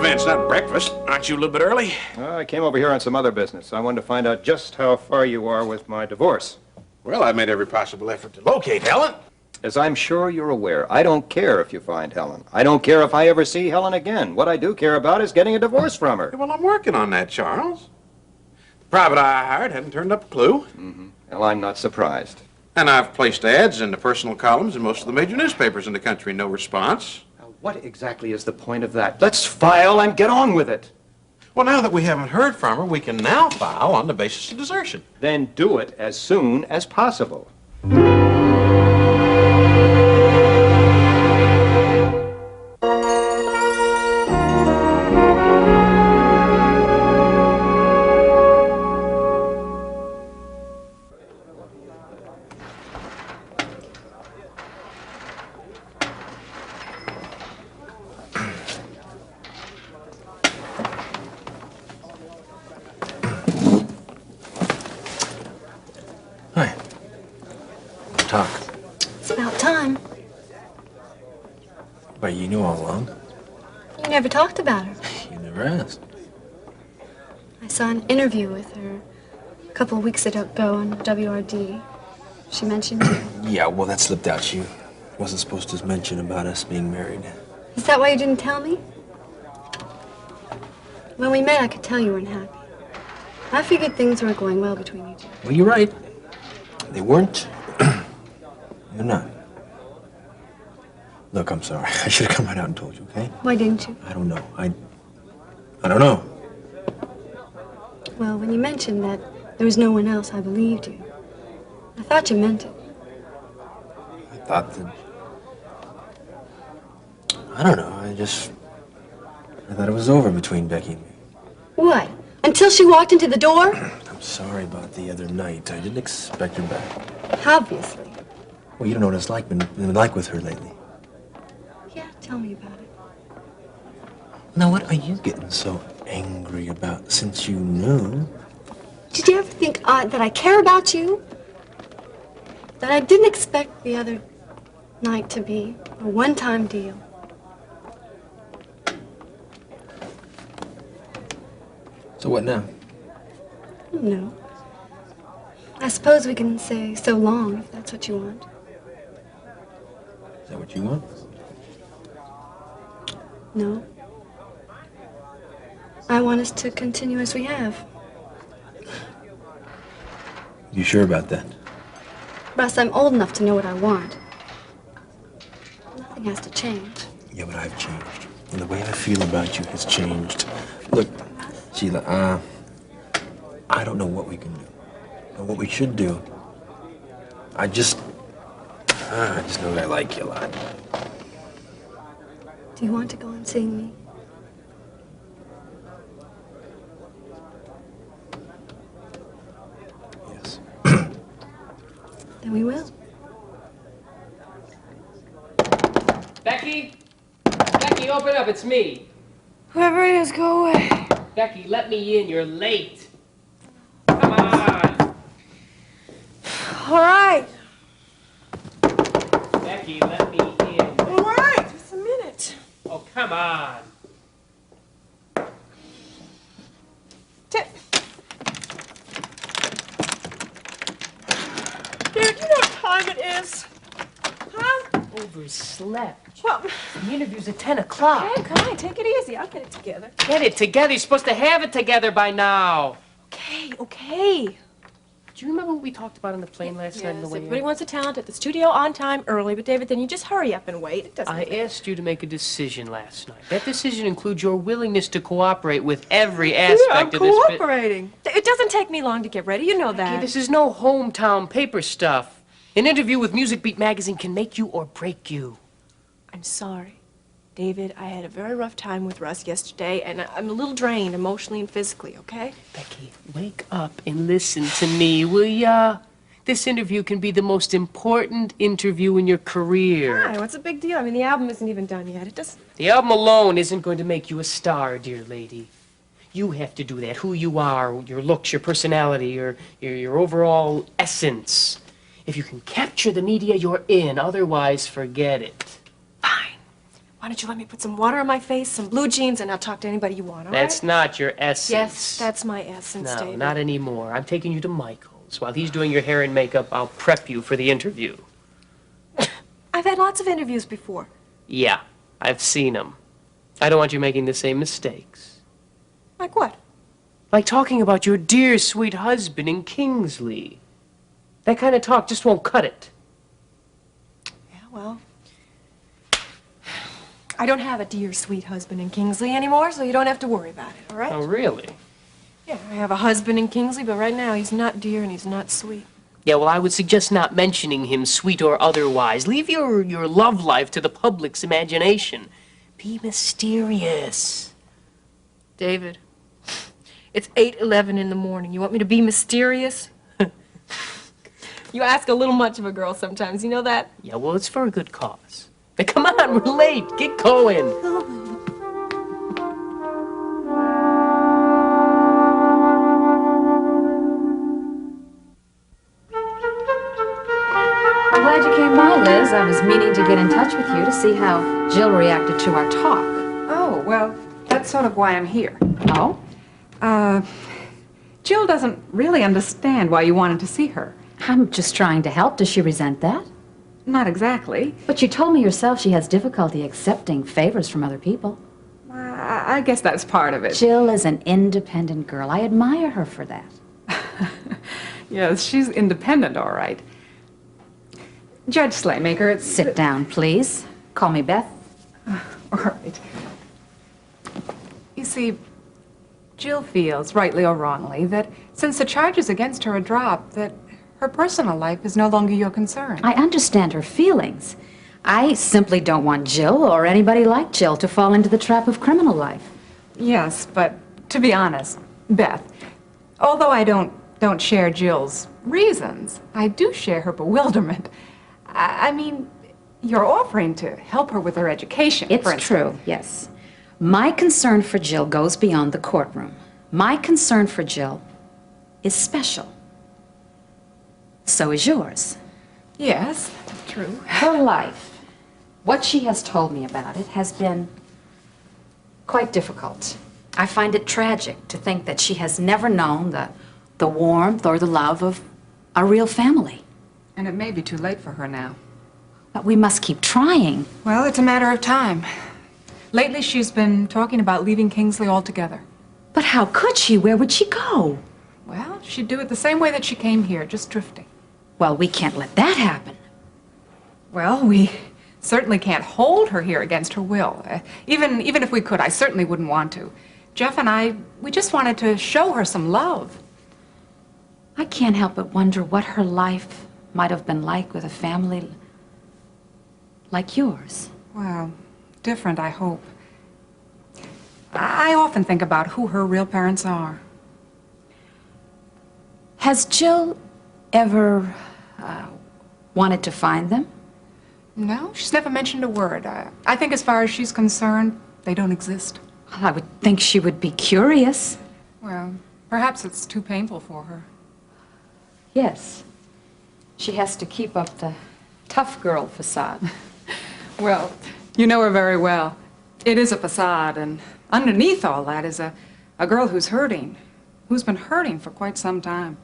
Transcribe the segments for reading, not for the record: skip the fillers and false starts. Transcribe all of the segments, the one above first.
events, not breakfast. Aren't you a little bit early? I came over here on some other business. I wanted to find out just how far you are with my divorce. Well, I made every possible effort to locate Helen. As I'm sure you're aware, I don't care if you find Helen. I don't care if I ever see Helen again. What I do care about is getting a divorce from her. Well, I'm working on that, Charles. The private eye I hired hadn't turned up a clue. Well, I'm not surprised. And I've placed ads in the personal columns in most of the major newspapers in the country. No response. Now, what exactly is the point of that? Let's file and get on with it. Well, now that we haven't heard from her, we can now file on the basis of desertion. Then do it as soon as possible. Hi. Talk. It's about time. Wait, you knew all along? You never talked about her. You never asked. I saw an interview with her a couple of weeks ago on WRD. She mentioned you. Yeah, well, that slipped out. She wasn't supposed to mention about us being married. Is that why you didn't tell me? When we met, I could tell you weren't happy. I figured things weren't going well between you two. Well, you're right. They weren't. They're not. Look, I'm sorry. I should have come right out and told you, okay? Why didn't you? I don't know. I don't know. Well, when you mentioned that there was no one else, I believed you. I thought you meant it. I thought that... I don't know. I thought it was over between Becky and me. What? Until she walked into the door? I'm sorry about the other night. I didn't expect her back. Obviously. Well, you don't know what it's been like with her lately. Yeah, tell me about it. Now, what are you getting so angry about since you knew? Did you ever think that I care about you? That I didn't expect the other night to be a one-time deal? So what now? No. I suppose we can say so long if that's what you want. Is that what you want? No. I want us to continue as we have. You sure about that? Russ, I'm old enough to know what I want. Nothing has to change. Yeah, but I've changed. And the way I feel about you has changed. Look, Sheila, I don't know what we can do. But what we should do, I just know that I like you a lot. Do you want to go and see me? Yes. Then we will. Becky? Becky, open up, it's me. Whoever it is, go away. Becky, let me in, you're late. Come on. All right. Becky, let me in. All right, just a minute. Oh, come on. Dude, you know what time it is? Huh? Overslept. Well, The interview's at 10 o'clock. okay, take it easy. I'll get it together. Get it together. You're supposed to have it together by now. Okay. Do you remember what we talked about on the plane last night on the way Everybody in? wants a talent at the studio on time early, but David, then you just hurry up and wait. It doesn't. I asked you to make a decision last night. That decision includes your willingness to cooperate with every aspect of this bit. cooperating. It doesn't take me long to get ready. You know that. Okay, this is no hometown paper stuff. An interview with Music Beat magazine can make you or break you. I'm sorry. David, I had a very rough time with Russ yesterday, and I'm a little drained emotionally and physically, okay? Becky, wake up and listen to me, will ya? This interview can be the most important interview in your career. Why? What's the big deal? I mean, the album isn't even done yet. It doesn't... The album alone isn't going to make you a star, dear lady. You have to do that. Who you are, your looks, your personality, your overall essence. If you can capture the media, you're in. Otherwise, forget it. Fine. Why don't you let me put some water on my face, some blue jeans, and I'll talk to anybody you want, all right? That's not your essence. Yes, that's my essence, No, David. not anymore. I'm taking you to Michael's. While he's doing your hair and makeup, I'll prep you for the interview. I've had lots of interviews before. Yeah, I've seen them. I don't want you making the same mistakes. Like what? Like talking about your dear, sweet husband in Kingsley. That kind of talk just won't cut it. Yeah, well, I don't have a dear, sweet husband in Kingsley anymore, so you don't have to worry about it, all right? Oh, really? Yeah, I have a husband in Kingsley, but right now he's not dear and he's not sweet. Yeah, well, I would suggest not mentioning him, sweet or otherwise. Leave your love life to the public's imagination. Be mysterious. David, it's 8:11 in the morning. You want me to be mysterious? You ask a little much of a girl sometimes, you know that? Yeah, well, it's for a good cause. Now, come on, we're late. Get going. I'm glad you came by, Liz. I was meaning to get in touch with you to see how Jill reacted to our talk. Oh, well, that's sort of why I'm here. Oh? Jill doesn't really understand why you wanted to see her. I'm just trying to help. Does she resent that? Not exactly. But you told me yourself she has difficulty accepting favors from other people. I guess that's part of it. Jill is an independent girl. I admire her for that. Yes, she's independent, all right. Judge Slaymaker, it's... Sit down, please. Call me Beth. All right. You see, Jill feels, rightly or wrongly, that since the charges against her are dropped, that her personal life is no longer your concern. I understand her feelings. I simply don't want Jill or anybody like Jill to fall into the trap of criminal life. Yes, but to be honest, Beth, although I don't share Jill's reasons, I do share her bewilderment. I mean, you're offering to help her with her education, for It's instance. true, yes. My concern for Jill goes beyond the courtroom. My concern for Jill is special. So is yours. Yes, true. Her life, what she has told me about it, has been quite difficult. I find it tragic to think that she has never known the warmth or the love of a real family. And it may be too late for her now. But we must keep trying. Well, it's a matter of time. Lately, she's been talking about leaving Kingsley altogether. But how could she? Where would she go? Well, she'd do it the same way that she came here, just drifting. Well, we can't let that happen. Well, we certainly can't hold her here against her will. Even if we could, I certainly wouldn't want to. Jeff and I, we just wanted to show her some love. I can't help but wonder what her life might have been like with a family like yours. Well, different, I hope. I often think about who her real parents are. Has Jill ever wanted to find them? No, she's never mentioned a word. I think as far as she's concerned, they don't exist. Well, I would think she would be curious. Well, perhaps it's too painful for her. Yes. She has to keep up the tough girl facade. Well, you know her very well. It is a facade, and underneath all that is a girl who's hurting, who's been hurting for quite some time.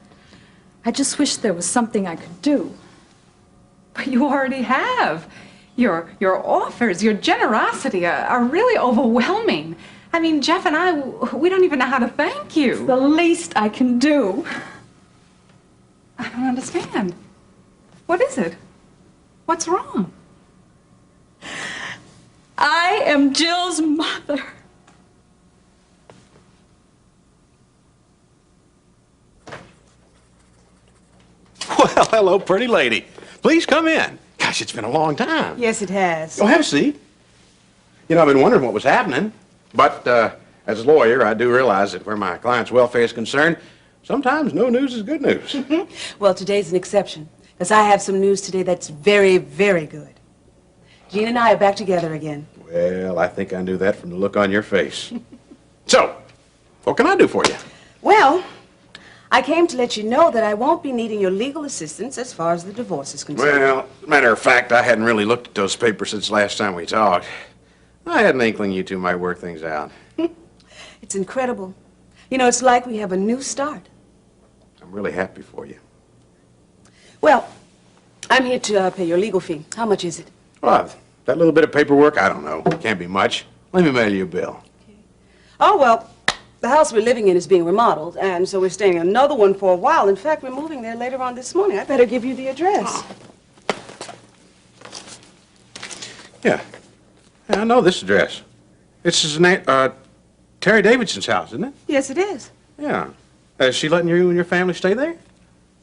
I just wish there was something I could do. But you already have. Your offers, your generosity are really overwhelming. I mean, Jeff and I, we don't even know how to thank you. The least I can do. I don't understand. What is it? What's wrong? I am Jill's mother. Well, hello, pretty lady. Please come in. Gosh, it's been a long time. Yes, it has. Oh, have a seat. You know, I've been wondering what was happening. But as a lawyer, I do realize that where my client's welfare is concerned, sometimes no news is good news. Well, today's an exception, because I have some news today that's very, very good. Jean and I are back together again. Well, I think I knew that from the look on your face. So, what can I do for you? Well, I came to let you know that I won't be needing your legal assistance as far as the divorce is concerned. Well, matter of fact, I hadn't really looked at those papers since last time we talked. I had an inkling you two might work things out. It's incredible. You know, it's like we have a new start. I'm really happy for you. Well, I'm here to pay your legal fee. How much is it? Well, that little bit of paperwork, I don't know. Can't be much. Let me mail you a bill. Oh, well, the house we're living in is being remodeled, and so we're staying in another one for a while. In fact, we're moving there later on this morning. I better give you the address. Yeah. I know this address. This is Terry Davidson's house, isn't it? Yes, it is. Yeah. Is she letting you and your family stay there?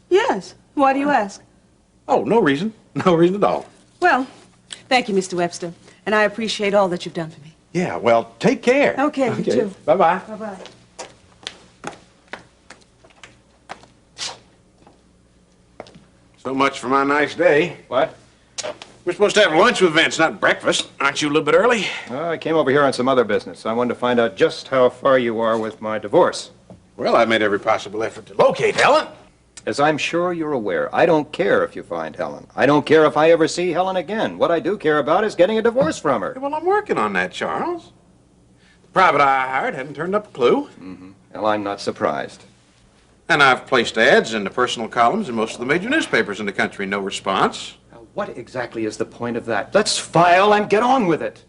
Yes. Why do you ask? Oh, no reason. No reason at all. Well, thank you, Mr. Webster, and I appreciate all that you've done for me. Yeah, well, take care. Okay, you too. Bye-bye. Bye-bye. So much for my nice day. What? We're supposed to have lunch with Vince, not breakfast. Aren't you a little bit early? I came over here on some other business. I wanted to find out just how far you are with my divorce. Well, I've made every possible effort to locate Helen. As I'm sure you're aware, I don't care if you find Helen. I don't care if I ever see Helen again. What I do care about is getting a divorce from her. Well, I'm working on that, Charles. The private eye I hired hadn't turned up a clue. Well, I'm not surprised. And I've placed ads in the personal columns in most of the major newspapers in the country. No response. Now, what exactly is the point of that? Let's file and get on with it.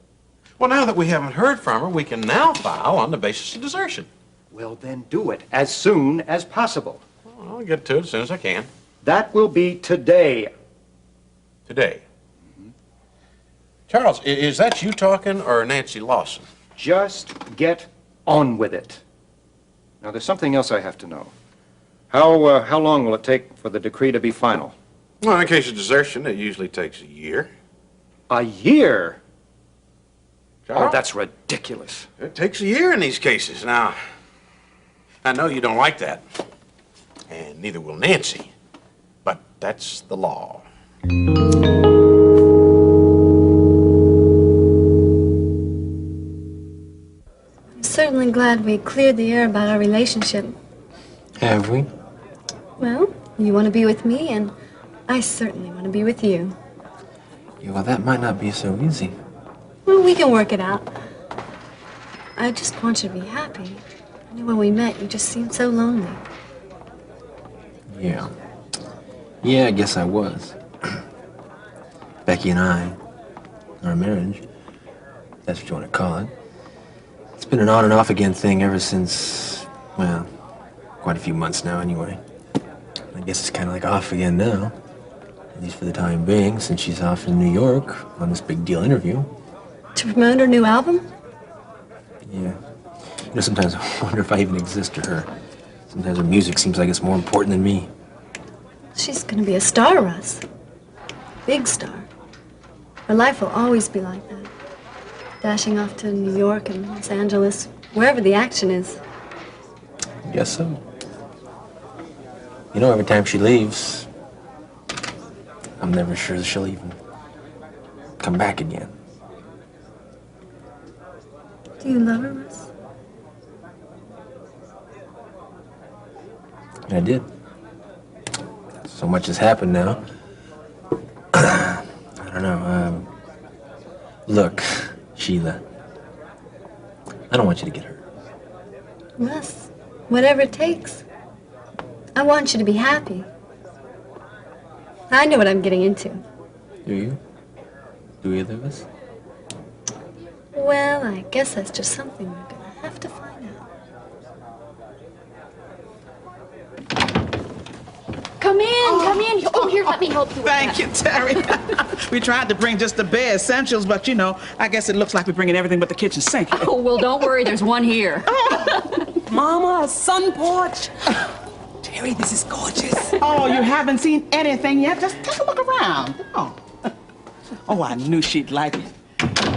Well, now that we haven't heard from her, we can now file on the basis of desertion. Well, then do it as soon as possible. Well, I'll get to it as soon as I can. That will be today. Today. Charles, is that you talking or Nancy Lawson? Just get on with it. Now, there's something else I have to know. How long will it take for the decree to be final? Well, in case of desertion, it usually takes a year. A year? Charles? Oh, that's ridiculous. It takes a year in these cases. Now, I know you don't like that, and neither will Nancy, but that's the law. I'm certainly glad we cleared the air about our relationship. Have we? Well, you want to be with me, and I certainly want to be with you. Yeah, well, that might not be so easy. Well, we can work it out. I just want you to be happy. I knew when we met, you just seemed so lonely. Yeah. Yeah, I guess I was. Becky and I, our marriage, that's what you want to call it. It's been an on and off again thing ever since, well, quite a few months now anyway. I guess it's kind of like off again now. At least for the time being, since she's off in New York on this big deal interview. To promote her new album? Yeah. You know, sometimes I wonder if I even exist to her. Sometimes her music seems like it's more important than me. She's going to be a star, Russ. Big star. Her life will always be like that. Dashing off to New York and Los Angeles, wherever the action is. Guess so. You know, every time she leaves, I'm never sure that she'll even come back again. Do you love her, Russ? And I did. So much has happened now. I don't know. Look, Sheila, I don't want you to get hurt. Russ, whatever it takes. I want you to be happy. I know what I'm getting into. Do you? Do either of us? Well, I guess that's just something we're gonna have to find out. Come in. Oh, here, let me help you with Thank you, Terry. We tried to bring just the bare essentials, but you know, I guess it looks like we're bringing everything but the kitchen sink. Oh, well, don't worry, there's one here. Mama, a sun porch. Terry, this is gorgeous. Oh, you haven't seen anything yet? Just take a look around. Oh, I knew she'd like it.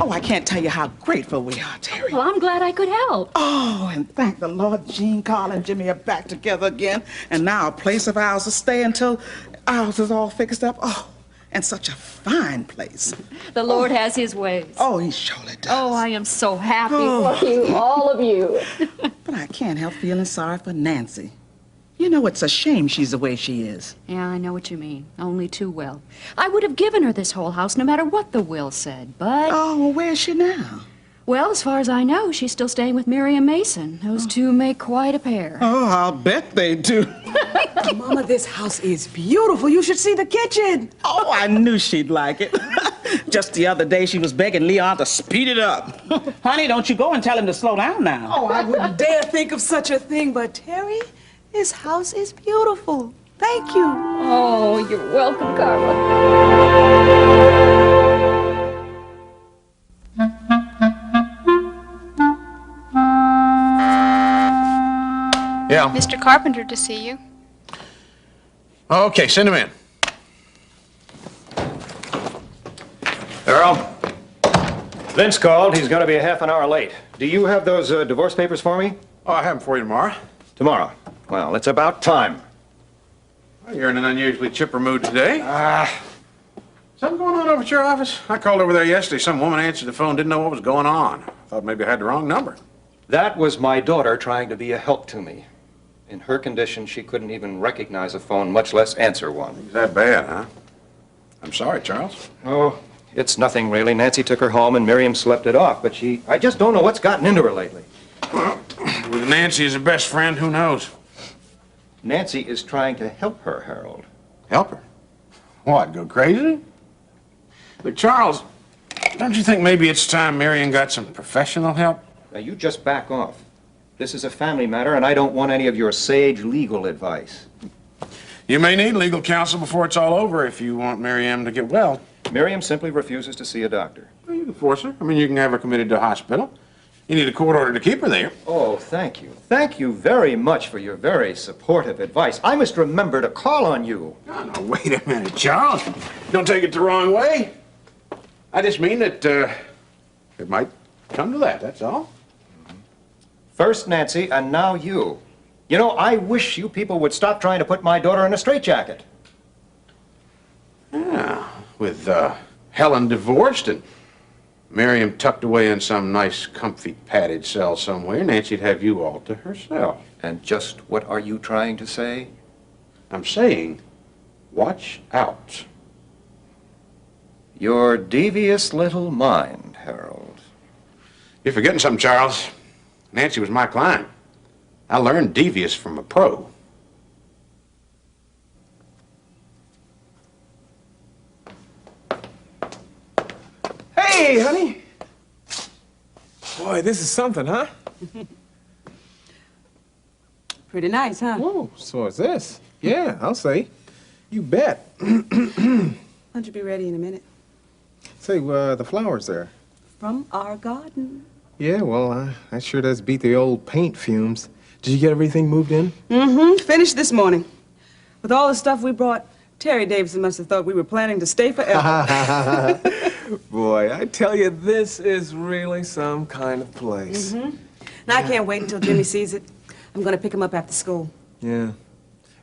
Oh, I can't tell you how grateful we are, Terry. Well, I'm glad I could help. Oh, and thank the Lord Jean, Carl, and Jimmy are back together again. And now a place of ours to stay until ours is all fixed up. Oh, and such a fine place. The Lord has his ways. Oh, he surely does. Oh, I am so happy for you, all of you. But I can't help feeling sorry for Nancy. You know, it's a shame she's the way she is. Yeah, I know what you mean. Only too well. I would have given her this whole house no matter what the will said, but... Oh, well, where's she now? Well, as far as I know, she's still staying with Miriam Mason. Those two make quite a pair. Oh, I'll bet they do. Mama, this house is beautiful. You should see the kitchen. Oh, I knew she'd like it. Just the other day, she was begging Leon to speed it up. Honey, don't you go and tell him to slow down now. Oh, I wouldn't dare think of such a thing, but Terry, this house is beautiful. Thank you. Oh, you're welcome, Carla. Yeah. Mr. Carpenter to see you. Okay, send him in. Earl, Vince called. He's going to be a half an hour late. Do you have those divorce papers for me? Oh, I have them for you tomorrow. Tomorrow. Well, it's about time. Well, you're in an unusually chipper mood today. Something going on over at your office? I called over there yesterday. Some woman answered the phone, didn't know what was going on. Thought maybe I had the wrong number. That was my daughter trying to be a help to me. In her condition, she couldn't even recognize a phone, much less answer one. Is that bad, huh? I'm sorry, Charles. Oh, it's nothing really. Nancy took her home and Miriam slept it off, but I just don't know what's gotten into her lately. Well, with Nancy as her best friend, who knows? Nancy is trying to help her, Harold. Help her? What, go crazy? But Charles, don't you think maybe it's time Miriam got some professional help? Now, you just back off. This is a family matter, and I don't want any of your sage legal advice. You may need legal counsel before it's all over if you want Miriam to get well. Miriam simply refuses to see a doctor. Well, you can force her. I mean, you can have her committed to a hospital. You need a court order to keep her there. Oh, thank you. Thank you very much for your very supportive advice. I must remember to call on you. Oh, no, wait a minute, Charles. Don't take it the wrong way. I just mean that it might come to that, that's all. First Nancy, and now you. You know, I wish you people would stop trying to put my daughter in a straitjacket. Yeah, with Helen divorced and Miriam tucked away in some nice, comfy, padded cell somewhere, Nancy'd have you all to herself. And just what are you trying to say? I'm saying, watch out. Your devious little mind, Harold. You're forgetting something, Charles. Nancy was my client. I learned devious from a pro. Hey, honey. Boy, this is something, huh? Pretty nice, huh? Whoa, so is this. Yeah, I'll say. You bet. Why don't you be ready in a minute? Say, the flowers there. From our garden. Yeah, well, that sure does beat the old paint fumes. Did you get everything moved in? Mm-hmm. Finished this morning. With all the stuff we brought, Terry Davidson must have thought we were planning to stay forever. Boy, I tell you, this is really some kind of place. Mm-hmm. Now, I can't wait until Jimmy sees it. I'm going to pick him up after school. Yeah.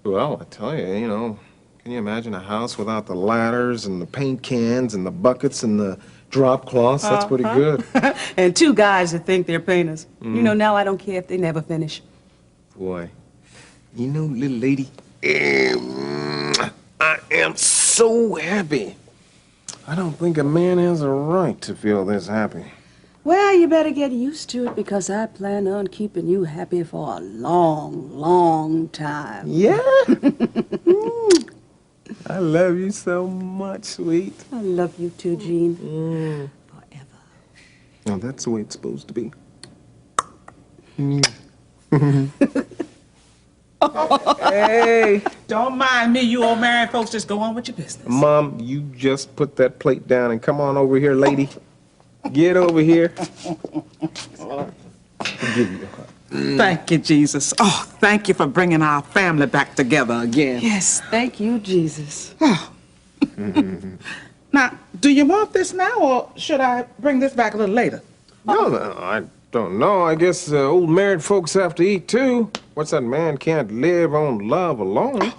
Well, I tell you, you know, can you imagine a house without the ladders and the paint cans and the buckets and the drop cloths? That's pretty good. And two guys that think they're painters. You know, now I don't care if they never finish. Boy, you know, little lady, I am so happy. I don't think a man has a right to feel this happy. Well, you better get used to it because I plan on keeping you happy for a long, long time. Yeah? I love you so much, sweet. I love you too, Gene. Forever. Now, that's the way it's supposed to be. Hey, don't mind me. You old married folks just go on with your business. Mom, you just put that plate down and come on over here, lady. Get over here. I'll give you a hug. Thank you, Jesus. Oh, thank you for bringing our family back together again. Yes, thank you, Jesus. Oh. Now, do you want this now, or should I bring this back a little later? No, I don't know. I guess old married folks have to eat, too. What's that man can't live on love alone?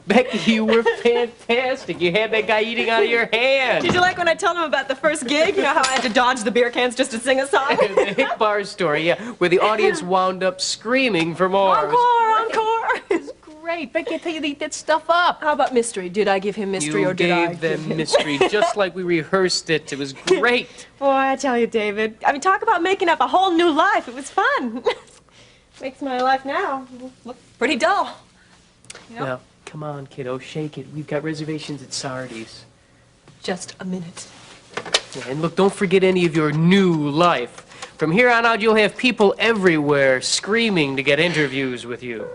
Becky, you were fantastic. You had that guy eating out of your hand. Did you like when I told him about the first gig? You know how I had to dodge the beer cans just to sing a song? The Hick Bar story, yeah, where the audience wound up screaming for more. Encore, encore. It's great. Becky, I tell you to eat that stuff up. How about mystery? Did I give him mystery You or did I gave them give him... mystery, just like we rehearsed it. It was great. Boy, I tell you, David. I mean, talk about making up a whole new life. It was fun. Makes my life now look pretty dull. You know? Now, come on, kiddo, shake it. We've got reservations at Sardi's. Just a minute. Yeah, and look, don't forget any of your new life. From here on out, you'll have people everywhere screaming to get interviews with you.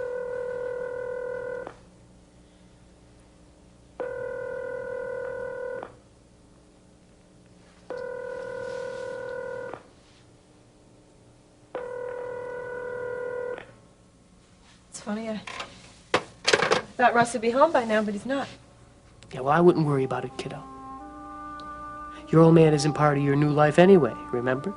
It's funny, I thought Russ would be home by now, but he's not. Yeah, well, I wouldn't worry about it, kiddo. Your old man isn't part of your new life anyway, remember?